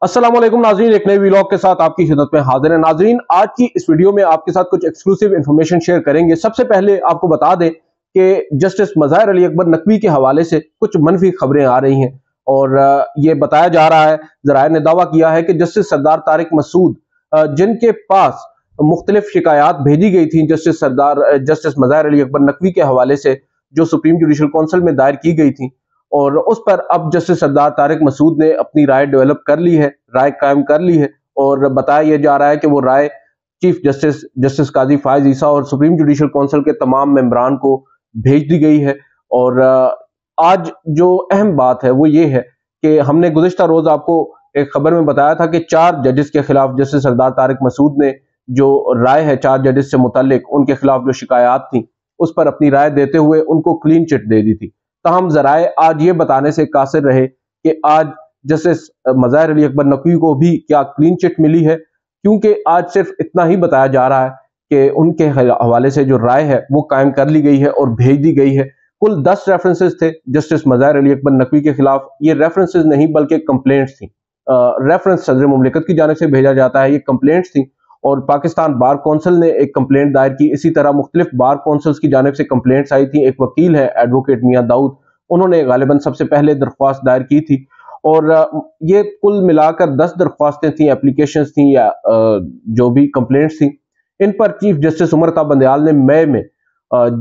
अस्सलाम वालेकुम नाजरीन, एक नए व्लॉग के साथ आपकी खिदमत में हाजिर है। नाजरीन, आज की इस वीडियो में आपके साथ कुछ एक्सक्लूसिव इन्फॉर्मेशन शेयर करेंगे। सबसे पहले आपको बता दें कि जस्टिस मज़ाहिर अली अकबर नकवी के हवाले से कुछ मनफी खबरें आ रही हैं और ये बताया जा रहा है, ज़राए ने दावा किया है कि जस्टिस सरदार तारिक मसूद, जिनके पास मुख्तलिफ शिकायत भेजी गई थी जस्टिस मज़ाहिर अली अकबर नकवी के हवाले से, जो सुप्रीम जुडिशल काउंसिल में दायर की गई थी, और उस पर अब जस्टिस सरदार तारिक मसूद ने अपनी राय डेवलप कर ली है, राय कायम कर ली है। और बताया यह जा रहा है कि वो राय चीफ जस्टिस काजी फायज ईसा और सुप्रीम जुडिशल काउंसिल के तमाम मेंबरान को भेज दी गई है। और आज जो अहम बात है वो ये है कि हमने गुज़िश्ता रोज आपको एक खबर में बताया था कि 4 जजेस के खिलाफ जस्टिस सरदार तारिक मसूद ने जो राय है 4 जजेस से मुतालिक उनके खिलाफ जो शिकायत थी उस पर अपनी राय देते हुए उनको क्लीन चिट दे दी थी। तहम ज़राए आज ये बताने से कासिर रहे कि आज जस्टिस मज़ाहिर अली अकबर नकवी को भी क्या क्लीन चिट मिली है, क्योंकि आज सिर्फ इतना ही बताया जा रहा है कि उनके हवाले से जो राय है वो कायम कर ली गई है और भेज दी गई है। कुल 10 रेफरेंसेस थे जस्टिस मज़ाहिर अली अकबर नकवी के खिलाफ। ये रेफरेंसेस नहीं बल्कि कंप्लेंट्स थी। रेफरेंस सदर मुमलिकत की जानिब से भेजा जाता है, ये कंप्लेंट्स थी। और पाकिस्तान बार कौंसिल ने एक कंप्लेंट दायर की। इसी तरह मुख्तलिफ बार कौंसिल्स की जानिब से कंप्लेंट्स आई थी। एक वकील है एडवोकेट मियां दाऊद, उन्होंने गालिबन सबसे पहले दरख्वास्त दायर की थी। और ये कुल मिलाकर 10 दरख्वास्तें थी, एप्लीकेशंस थी या जो भी कंप्लेंट्स थी। इन पर चीफ जस्टिस उमर ता बंदयाल ने मई में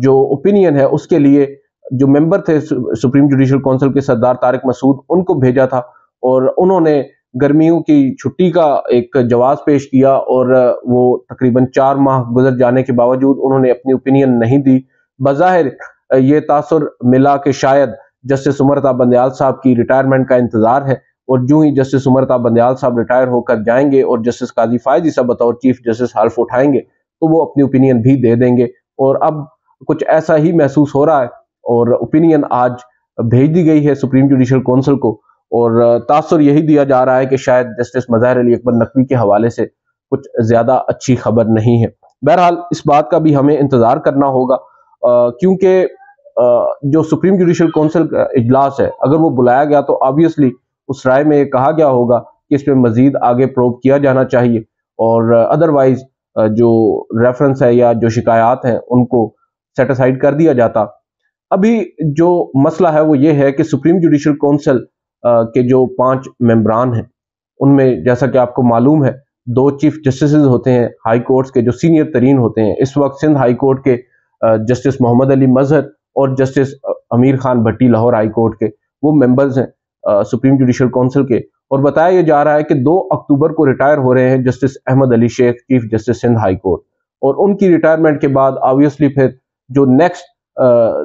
जो ओपिनियन है उसके लिए जो मेंबर थे सुप्रीम जुडिशल काउंसिल के सरदार तारिक मसूद, उनको भेजा था। और उन्होंने गर्मियों की छुट्टी का एक जवाब पेश किया और वो तकरीबन 4 माह गुजर जाने के बावजूद उन्होंने अपनी ओपिनियन नहीं दी। बज़ाहिर ये तासुर मिला कि शायद जस्टिस उमर ता बंदयाल साहब की रिटायरमेंट का इंतजार है, और जो ही जस्टिस उमर ता बंदयाल साहब रिटायर होकर जाएंगे और जस्टिस काजी फायज ईसा बतौर चीफ जस्टिस हल्फ उठाएंगे तो वो अपनी ओपिनियन भी दे देंगे। और अब कुछ ऐसा ही महसूस हो रहा है और ओपिनियन आज भेज दी गई है सुप्रीम जुडिशल काउंसिल को। और तासुर यही दिया जा रहा है कि शायद जस्टिस मज़ाहिर अली अकबर नकवी के हवाले से कुछ ज्यादा अच्छी खबर नहीं है। बहरहाल इस बात का भी हमें इंतजार करना होगा, क्योंकि जो सुप्रीम जुडिशल काउंसिल का इजलास है अगर वो बुलाया गया तो ऑब्वियसली उस राय में कहा गया होगा कि इसमें मजीद आगे प्रोब किया जाना चाहिए, और अदरवाइज जो रेफरेंस है या जो शिकायत हैं उनको सेटिसाइड कर दिया जाता। अभी जो मसला है वो ये है कि सुप्रीम जुडिशल काउंसिल के जो 5 मेंबरान हैं उनमें जैसा कि आपको मालूम है 2 चीफ जस्टिस होते हैं हाई कोर्ट्स के, जो सीनियर तरीन होते हैं। इस वक्त सिंध हाई कोर्ट के जस्टिस मोहम्मद अली मजहर और जस्टिस अमीर खान भट्टी लाहौर हाई कोर्ट के वो मेंबर्स हैं सुप्रीम जुडिशल काउंसिल के। और बताया यह जा रहा है कि 2 अक्टूबर को रिटायर हो रहे हैं justice Ahmed Ali Sheikh, chief justice Sindh high court. और उनकी रिटायरमेंट के बाद ऑब्वियसली फिर जो नेक्स्ट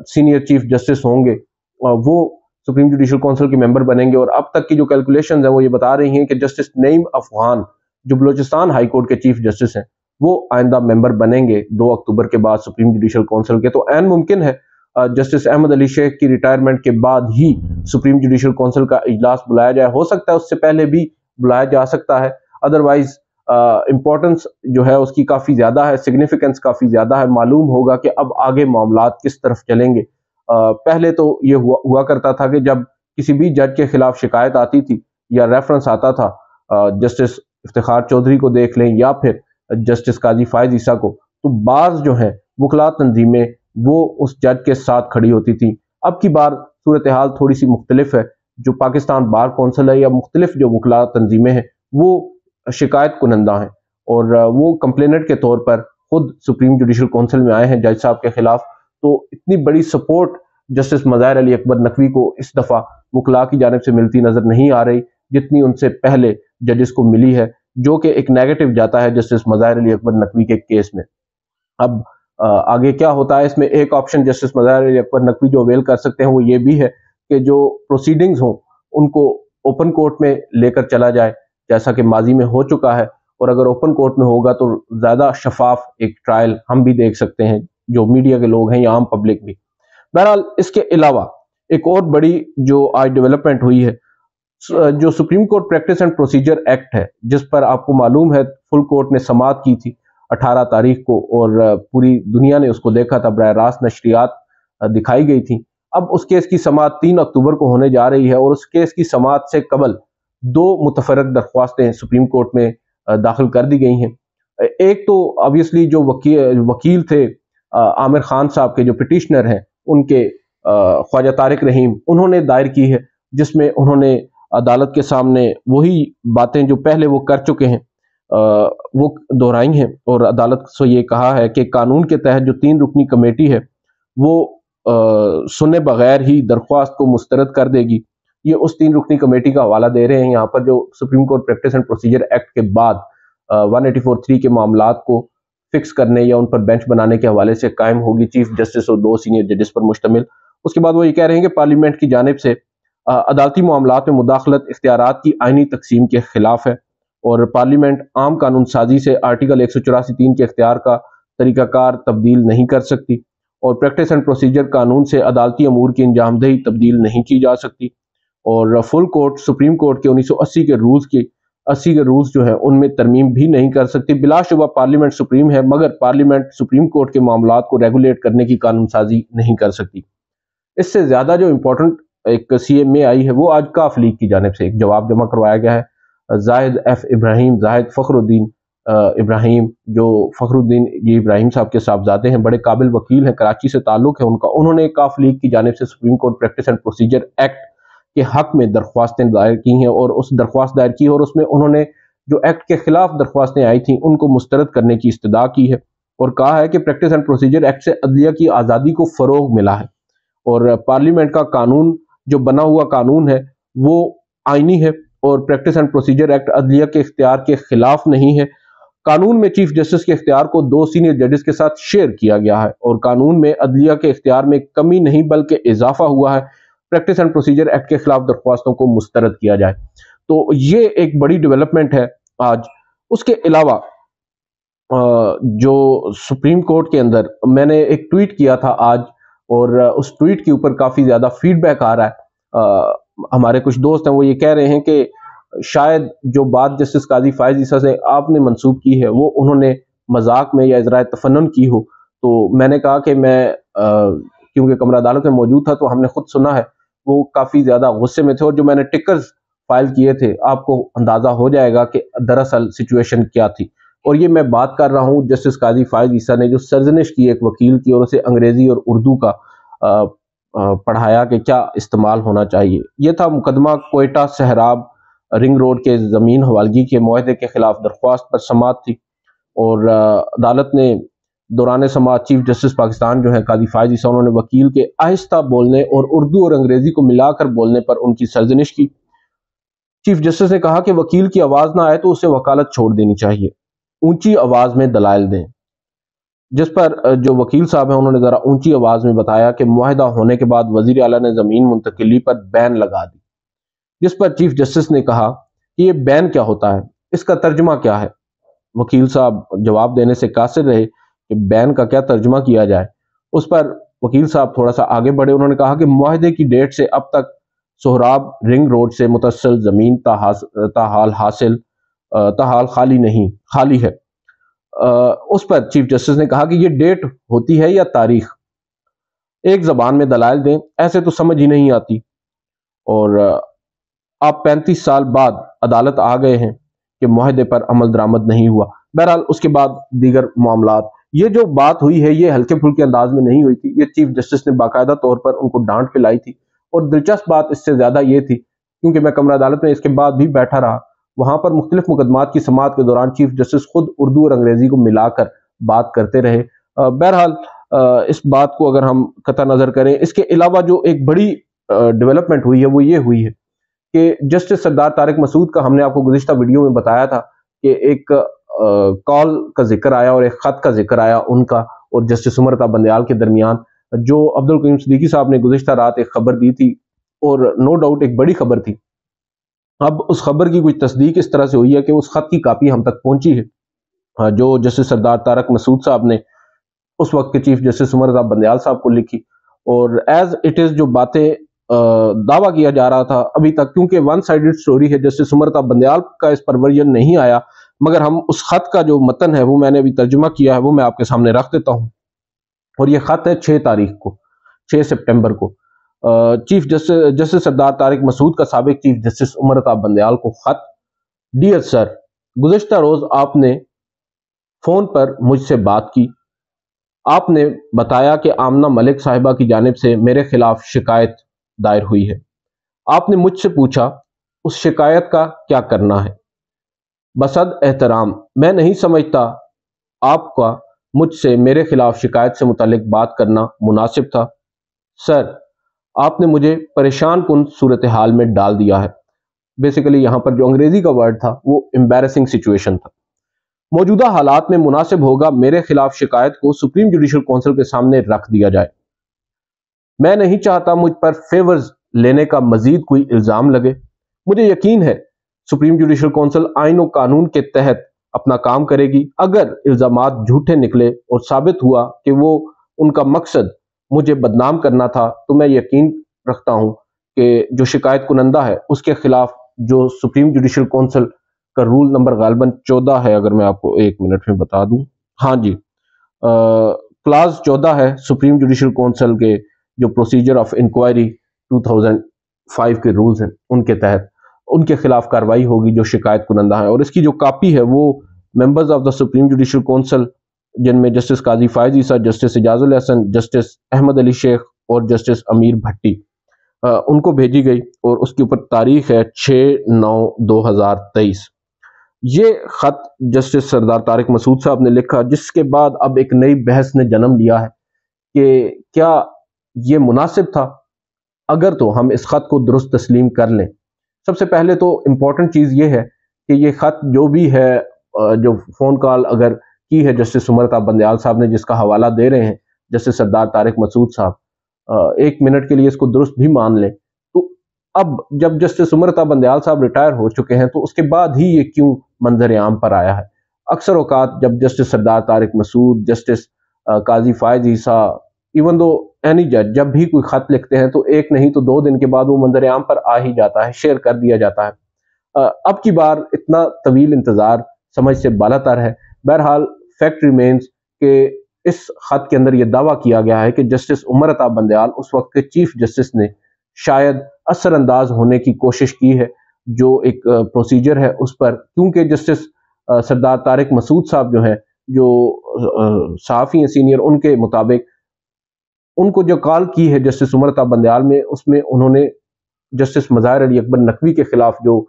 सीनियर चीफ जस्टिस होंगे वो सुप्रीम जुडिशल काउंसिल के मेंबर बनेंगे। और अब तक की जो कैलकुलेशंस हैं वो ये बता रही हैं कि जस्टिस नईम अफगान जो बलोचिस्तान हाई कोर्ट के चीफ जस्टिस हैं वो आइंदा मेंबर बनेंगे 2 अक्टूबर के बाद सुप्रीम जुडिशल काउंसिल के। तो ऐन मुमकिन है जस्टिस अहमद अली शेख की रिटायरमेंट के बाद ही सुप्रीम जुडिशल काउंसिल का इजलास बुलाया जाए। हो सकता है उससे पहले भी बुलाया जा सकता है, अदरवाइज इंपॉर्टेंस जो है उसकी काफ़ी ज़्यादा है, सिग्निफिकेंस काफ़ी ज़्यादा है। मालूम होगा कि अब आगे मामलात किस तरफ चलेंगे। पहले तो ये हुआ करता था कि जब किसी भी जज के खिलाफ शिकायत आती थी या रेफरेंस आता था, जस्टिस इफ्तिखार चौधरी को देख लें या फिर जस्टिस काजी फायज ईसा को, तो बाज जो है वकला तंजीमें वो उस जज के साथ खड़ी होती थी। अब की बार सूरत हाल थोड़ी सी मुख्तलिफ है। जो पाकिस्तान बार कौंसिल है या मुख्तलिफ जो वकला तंजीमें हैं वो शिकायत कुनंदा हैं और वो कंप्लेनेंट के तौर पर खुद सुप्रीम जुडिशल काउंसिल में आए हैं जज साहब के खिलाफ। तो इतनी बड़ी सपोर्ट जस्टिस मज़ाहिर अली अकबर नकवी को इस दफ़ा वकला की जानिब से मिलती नजर नहीं आ रही जितनी उनसे पहले जजेस को मिली है, जो कि एक नेगेटिव जाता है जस्टिस मज़ाहिर अली अकबर नकवी के केस में। अब आगे क्या होता है इसमें, एक ऑप्शन जस्टिस मज़ाहिर अली अकबर नकवी जो अवेल कर सकते हैं वो ये भी है कि जो प्रोसीडिंग्स हों उनको ओपन कोर्ट में लेकर चला जाए, जैसा कि माजी में हो चुका है। और अगर ओपन कोर्ट में होगा तो ज़्यादा शफाफ एक ट्रायल हम भी देख सकते हैं, जो मीडिया के लोग हैं या आम पब्लिक भी। बहरहाल इसके अलावा एक और बड़ी जो आज डेवलपमेंट हुई है, जो supreme court practice and procedure act है जिस पर आपको मालूम है फुल कोर्ट ने समाअत की थी 18 तारीख को और पूरी दुनिया ने उसको देखा था, बराह रास्त नशरियात दिखाई गई थी। अब उस केस की समाअत 3 अक्टूबर को होने जा रही है और उस केस की समाअत से कबल दो मुतफरक दरख्वास्तें सुप्रीम कोर्ट में दाखिल कर दी गई हैं। एक तो ऑब्वियसली जो वकील थे आमिर खान साहब के, जो पिटिशनर हैं, उनके ख्वाजा तारिक रहीम, उन्होंने दायर की है, जिसमें उन्होंने अदालत के सामने वही बातें जो पहले वो कर चुके हैं वो दोहराई हैं, और अदालत से ये कहा है कि कानून के तहत जो 3 रुकनी कमेटी है वो सुने बगैर ही दरख्वास्त को मुस्तरद कर देगी। ये उस 3 रुकनी कमेटी का हवाला दे रहे हैं यहाँ पर, जो supreme court practice and procedure act के बाद 184(3) के मामलात को फिक्स करने या उन पर बेंच बनाने के हवाले से कायम होगी, चीफ जस्टिस और 2 सीनियर जजेस पर मुश्तमिल। उसके बाद वो ये कह रहे हैं कि पार्लियामेंट की जानिब से अदालती मामलात में मुदाखलत इख्तियारात की आईनी तकसीम के खिलाफ है, और पार्लियामेंट आम कानून साजी से आर्टिकल 184(3) के इख्तियार का तरीकाकार तब्दील नहीं कर सकती, और प्रैक्टिस एंड प्रोसीजर कानून से अदालती अमूर की अंजामदही तब्दील नहीं की जा सकती, और फुल कोर्ट सुप्रीम कोर्ट के 1980 के रूल्स जो है उनमें तरमीम भी नहीं कर सकती। बिलाशुबा पार्लियामेंट सुप्रीम है, मगर पार्लियामेंट सुप्रीम कोर्ट के मामलात को रेगुलेट करने की कानून साजी नहीं कर सकती। इससे ज्यादा जो इम्पोर्टेंट एक CMA आई है, वो आज काफ लीग की जानिब से एक जवाब जमा करवाया गया है। जाहिद फखरुद्दीन इब्राहिम, जो फखरुद्दीन ये इब्राहिम साहब के साहबजादे हैं, बड़े काबिल वकील हैं, कराची से ताल्लुक है उनका, उन्होंने काफ लीग की जानिब से supreme court practice and procedure act के हक में दरख्वास्तें दायर की हैं, और उस दरख्वास्त दायर की, और उसमें उन्होंने जो एक्ट के खिलाफ दरख्वास्तें आई थी उनको मुस्तरद करने की इस्तदा की है, और कहा है कि प्रैक्टिस एंड प्रोसीजर एक्ट से अदलिया की आज़ादी को फ़रोग मिला है, और पार्लियामेंट का कानून जो बना हुआ कानून है वो आईनी है, और प्रैक्टिस एंड प्रोसीजर एक्ट अदलिया के इख्तियार के खिलाफ नहीं है। कानून में चीफ जस्टिस के इख्तियार को 2 सीनियर जजेस के साथ शेयर किया गया है, और कानून में अदलिया के इख्तियार में कमी नहीं बल्कि इजाफा हुआ है। प्रैक्टिस एंड प्रोसीजर एक्ट के खिलाफ दरख्वास्तों को मुस्तरद किया जाए, तो ये एक बड़ी डेवलपमेंट है आज। उसके अलावा जो सुप्रीम कोर्ट के अंदर मैंने एक ट्वीट किया था आज, और उस ट्वीट के ऊपर काफ़ी ज़्यादा फीडबैक आ रहा है। हमारे कुछ दोस्त हैं, वो ये कह रहे हैं कि शायद जो बात जस्टिस काजी फायज ईसा से आपने मंसूब की है वो उन्होंने मजाक में या इज़राए तफन्नुन की हो। तो मैंने कहा कि मैं क्योंकि कमरा अदालत में मौजूद था, तो हमने खुद सुना है, वो काफ़ी ज़्यादा गुस्से में थे, और जो मैंने टिकर्स फाइल किए थे आपको अंदाज़ा हो जाएगा कि दरअसल सिचुएशन क्या थी। और ये मैं बात कर रहा हूँ जस्टिस काजी फायज ईसा ने जो सरजनिश की एक वकील की, और उसे अंग्रेज़ी और उर्दू का पढ़ाया कि क्या इस्तेमाल होना चाहिए। यह था मुकदमा कोयटा सहराब रिंग रोड के ज़मीन हवालगी के मुआहदे के खिलाफ दरख्वास्त पर समाअत थी, और अदालत ने दौरान समाअत चीफ जस्टिस पाकिस्तान जो है काजी फायज ईसा, उन्होंने वकील के आहिस्ता बोलने और उर्दू और अंग्रेज़ी को मिलाकर बोलने पर उनकी सरजनिश की। चीफ जस्टिस ने कहा कि वकील की आवाज़ ना आए तो उसे वकालत छोड़ देनी चाहिए, ऊंची आवाज़ में दलाइल दें, जिस पर जो वकील साहब हैं उन्होंने ज़रा ऊंची आवाज़ में बताया कि मुआहदा होने के बाद वज़ीर आला ने ज़मीन मुंतकिली पर बैन लगा दी, जिस पर चीफ जस्टिस ने कहा कि ये बैन क्या होता है, इसका तर्जुमा क्या है। वकील साहब जवाब देने से कासिर रहे कि बैन का क्या तर्जुमा किया जाए। उस पर वकील साहब थोड़ा सा आगे बढ़े, उन्होंने कहा कि मुआहदे की डेट से अब तक सोहराब रिंग रोड से मुतस्सिल ज़मीन ताहाल खाली है। उस पर चीफ जस्टिस ने कहा कि ये डेट होती है या तारीख, एक ज़बान में दलाइल दें, ऐसे तो समझ ही नहीं आती। और आप 35 साल बाद अदालत आ गए हैं कि मुआहदे पर अमल दरामद नहीं हुआ। बहरहाल उसके बाद दीगर मामलात, ये जो बात हुई है ये हल्के फुल्के अंदाज में नहीं हुई थी, ये चीफ जस्टिस ने बाकायदा तौर पर उनको डांट पिलाई थी। और दिलचस्प बात इससे ज़्यादा ये थी, क्योंकि मैं कमरा अदालत में इसके बाद भी बैठा रहा, वहाँ पर मुख्तलिफ मुकदमात की समाअत के दौरान चीफ जस्टिस खुद उर्दू और अंग्रेज़ी को मिलाकर बात करते रहे। बहरहाल इस बात को अगर हम कतई नज़र करें, इसके अलावा जो एक बड़ी डेवलपमेंट हुई है वो ये हुई है कि जस्टिस सरदार तारिक मसूद का हमने आपको गुज़िश्ता वीडियो में बताया था कि एक कॉल का जिक्र आया और एक ख़त का जिक्र आया उनका और जस्टिस उमर अता बंदयाल के दरमियान, जो अब्दुल करीम सिद्दीकी साहब ने गुज़िश्ता रात एक खबर दी थी, और नो डाउट एक बड़ी खबर थी। अब उस खबर की कुछ तस्दीक इस तरह से हुई है कि उस खत की कापी हम तक पहुंची है, जो जस्टिस सरदार तारिक मसूद साहब ने उस वक्त के चीफ जस्टिस उमर अता बंदयाल साहब को लिखी। और एज इट इज़ जो बातें दावा किया जा रहा था अभी तक, क्योंकि वन साइडेड स्टोरी है, जस्टिस उमर अता बंदयाल का इस पर वर्जन नहीं आया, मगर हम उस खत का जो मतन है वो मैंने अभी तर्जुमा किया है, वो मैं आपके सामने रख देता हूँ। और ये खत है 6 तारीख को, 6 सितंबर को। چیف جسٹس سردار طارق مسعود کا سابق چیف جسٹس عمر عطا بندیال کو خط۔ ڈیئر سر، گزشتہ روز آپ نے فون پر مجھ سے بات کی۔ آپ نے بتایا کہ آمنہ ملک صاحبہ کی جانب سے میرے خلاف شکایت دائر ہوئی ہے۔ آپ نے مجھ سے پوچھا اس شکایت کا کیا کرنا ہے۔ بصد احترام میں نہیں سمجھتا آپ کا مجھ سے میرے خلاف شکایت سے متعلق بات کرنا مناسب تھا۔ سر، آپ نے مجھے پریشان کن صورتحال میں ڈال دیا ہے۔ بیسیکلی یہاں پر جو انگریزی کا ورڈ تھا وہ امبیرسنگ سچویشن تھا۔ موجودہ حالات میں مناسب ہوگا میرے خلاف شکایت کو سپریم جوڈیشل کونسل کے سامنے رکھ دیا جائے۔ میں نہیں چاہتا مجھ پر فیورز لینے کا مزید کوئی الزام لگے۔ مجھے یقین ہے سپریم جوڈیشل کونسل آئین و قانون کے تحت اپنا کام کرے گی۔ اگر الزامات جھوٹے نکلے اور ثابت ہوا کہ وہ ان کا مقصد مجھے بدنام کرنا تھا تو میں یقین رکھتا ہوں کہ جو شکایت کنندہ ہے اس کے خلاف جو سپریم جوڈیشل کونسل کا رول نمبر غالباً 14 ہے، اگر میں آپ کو 1 منٹ میں بتا دوں، ہاں جی، کلاس 14 ہے سپریم جوڈیشل کونسل کے جو پروسیجر آف انکوائری 2005 کے رولز ہیں ان کے تحت ان کے خلاف کارروائی ہوگی جو شکایت کنندہ ہیں۔ اور اس کی جو کاپی ہے وہ members of the supreme judicial council, جن میں جسٹس قاضی فائز عیسیٰ، جسٹس اعجاز الحسن، جسٹس احمد علی شیخ اور جسٹس امیر بھٹی، ان کو بھیجی گئی اور اس کے اوپر تاریخ ہے 6/9/2023۔ یہ خط جسٹس سردار طارق مسعود صاحب نے لکھا، جس کے بعد اب ایک نئی بحث نے جنم لیا ہے کہ کیا یہ مناسب تھا۔ اگر تو ہم اس خط کو درست تسلیم کر لیں، سب سے پہلے تو امپورٹنٹ چیز یہ ہے کہ یہ خط جو بھی ہے، جو فون کال اگر کی ہے جسٹس عمر عطا بندیال صاحب نے، جس کا حوالہ دے رہے ہیں جسٹس سردار طارق مسعود صاحب، 1 منٹ کے لیے اس کو درست بھی مان لیں تو اب جب جسٹس عمر عطا بندیال صاحب ریٹائر ہو چکے ہیں تو اس کے بعد ہی یہ کیوں منظر عام پر آیا ہے۔ اکثر اوقات جب جسٹس سردار طارق مسعود، جسٹس قاضی فائز عیسیٰ، ایون دو اینی جج جب بھی کوئی خط لکھتے ہیں تو 1 نہیں تو 2 دن کے بعد وہ منظر عام پر آ ہی جاتا ہے، شیئر کر دیا جاتا ہے۔ اب کی بار اتنا طویل انتظار سمجھ سے بالاتر ہے۔ بہرحال فیکٹ ریمینز کہ اس خط کے اندر یہ دعویٰ کیا گیا ہے کہ جسٹس عمر عطا بندیال اس وقت کے چیف جسٹس نے شاید اثر انداز ہونے کی کوشش کی ہے جو ایک پروسیجر ہے اس پر، کیونکہ جسٹس سردار طارق مسعود صاحب جو ہیں، جو صحافی ہیں سینئر، ان کے مطابق ان کو جو کال کی ہے جسٹس عمر عطا بندیال میں، اس میں انہوں نے جسٹس مظاہر علی اکبر نقوی کے خلاف جو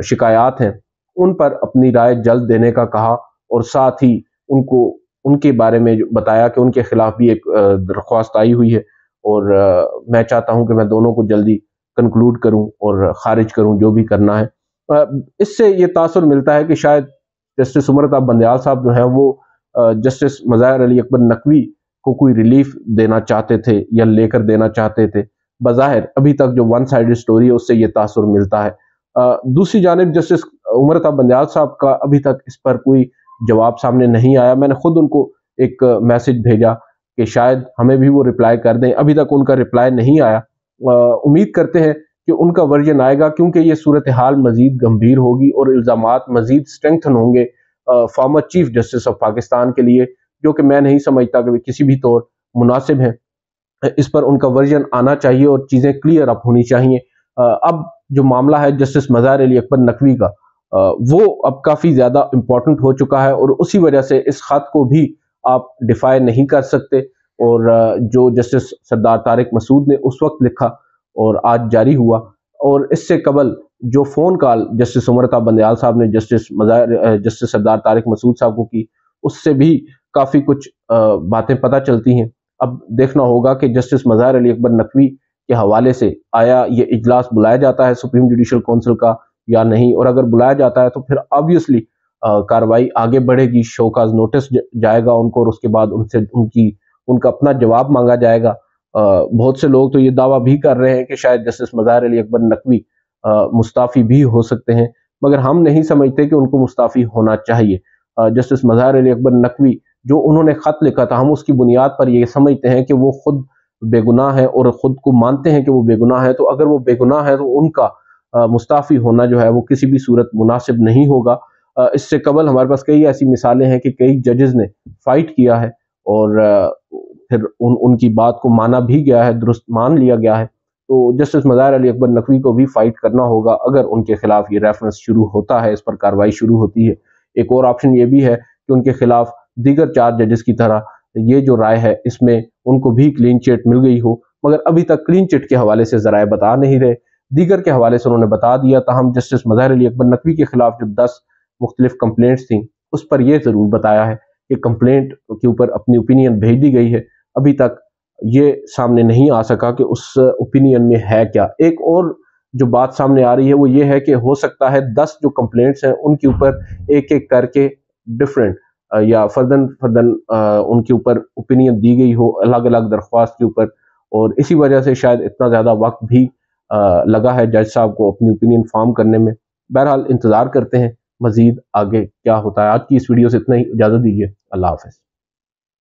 شکایات ہیں ان پر اپنی رائے جلد دینے کا کہا، اور ساتھ ہی ان کو ان کے بارے میں بتایا کہ ان کے خلاف بھی ایک درخواست آئی ہوئی ہے اور میں چاہتا ہوں کہ میں دونوں کو جلدی کنکلوڈ کروں اور خارج کروں جو بھی کرنا ہے۔ اس سے یہ تاثر ملتا ہے کہ شاید جسٹس عمر عطا بندیال صاحب جو ہیں وہ جسٹس مظاہر علی اکبر نقوی کو کوئی ریلیف دینا چاہتے تھے یا لے کر دینا چاہتے تھے۔ بظاہر ابھی تک جو ون سائیڈ سٹوری ہے اس سے یہ تاثر ملتا ہے۔ دوسری جانب جسٹس عمر عطا بندیال صاحب کا ابھی تک اس پر کوئی جواب سامنے نہیں آیا۔ میں نے خود ان کو ایک میسج بھیجا کہ شاید ہمیں بھی وہ رپلائی کر دیں، ابھی تک ان کا رپلائی نہیں آیا۔ امید کرتے ہیں کہ ان کا ورژن آئے گا، کیونکہ یہ صورتحال مزید گمبھیر ہوگی اور الزامات مزید سٹرینگتھن ہوں گے farmer chief justice of Pakistan کے لیے، جو کہ میں نہیں سمجھتا کہ کسی بھی طور مناسب ہیں۔ اس پر ان کا ورژن آنا چاہیے اور چیزیں کلیئر اپ ہونی چاہیے۔ اب جو معاملہ ہے جسٹس مظاہر علی اکبر نقوی کا، وہ اب کافی زیادہ امپورٹنٹ ہو چکا ہے اور اسی وجہ سے اس خط کو بھی آپ ڈیفائی نہیں کر سکتے، اور جو جسٹس سردار طارق مسعود نے اس وقت لکھا اور آج جاری ہوا، اور اس سے قبل جو phone call justice Umar Ata Bandial صاحب نے جسٹس سردار طارق مسعود صاحب کو کی، اس سے بھی کافی کچھ باتیں پتہ چلتی ہیں۔ اب دیکھنا ہوگا کہ جسٹس مظاہر علی اکبر نقوی کے حوالے سے آیا یہ اجلاس بلایا جاتا ہے سپریم جوڈیشل کونسل کا یا نہیں، اور اگر بلایا جاتا ہے تو پھر آبویسلی کاروائی آگے بڑھے گی، شو کاز نوٹس جائے گا ان کو، اور اس کے بعد ان کا اپنا جواب مانگا جائے گا۔ بہت سے لوگ تو یہ دعویٰ بھی کر رہے ہیں کہ شاید جسٹس مظاہر علی اکبر نقوی مستعفی بھی ہو سکتے ہیں، مگر ہم نہیں سمجھتے کہ ان کو مستعفی ہونا چاہیے۔ جسٹس مظاہر علی اکبر نقوی جو انہوں نے خط لکھا تھا، ہم اس کی بنیاد پر یہ سمجھتے ہیں کہ وہ خود بے گناہ ہیں اور خود کو مانتے ہیں کہ وہ بے گناہ ہے، تو اگر وہ بے گناہ ہے تو ان کا مستعفی ہونا جو ہے وہ کسی بھی صورت مناسب نہیں ہوگا۔ اس سے قبل ہمارے پاس کئی ایسی مثالیں ہیں کہ کئی ججز نے فائٹ کیا ہے اور پھر ان کی بات کو مانا بھی گیا ہے، درست مان لیا گیا ہے، تو جسٹس مظاہر علی اکبر نقوی کو بھی فائٹ کرنا ہوگا اگر ان کے خلاف یہ ریفرنس شروع ہوتا ہے، اس پر کارروائی شروع ہوتی ہے۔ ایک اور آپشن یہ بھی ہے کہ ان کے خلاف دیگر 4 ججز کی طرح یہ جو رائے ہے اس میں ان کو بھی کلین چٹ مل گئی ہو، مگر ابھی تک کلین چٹ کے حوالے سے ذرائع بتا نہیں رہے، دیگر کے حوالے سے انہوں نے بتا دیا، تاہم جسٹس مظاہر علی اکبر نقوی کے خلاف جو 10 مختلف کمپلینٹس تھیں اس پر یہ ضرور بتایا ہے کہ کمپلینٹ کے اوپر اپنی اوپینین بھیج دی گئی ہے، ابھی تک یہ سامنے نہیں آ سکا کہ اس اوپینین میں ہے کیا۔ ایک اور جو بات سامنے آ رہی ہے وہ یہ ہے کہ ہو سکتا ہے 10 جو کمپلینٹس ہیں ان کے اوپر ایک ایک کر کے ڈفرینٹ یا فردن ان کے اوپر اوپینین دی گئی ہو الگ الگ درخواست کے اوپر، اور اسی وجہ سے شاید اتنا زیادہ وقت بھی لگا ہے جج صاحب کو اپنی اوپینین فارم کرنے میں۔ بہرحال انتظار کرتے ہیں مزید آگے کیا ہوتا ہے۔ آج کی اس ویڈیو سے اتنا ہی، اجازت دیجیے، اللہ حافظ۔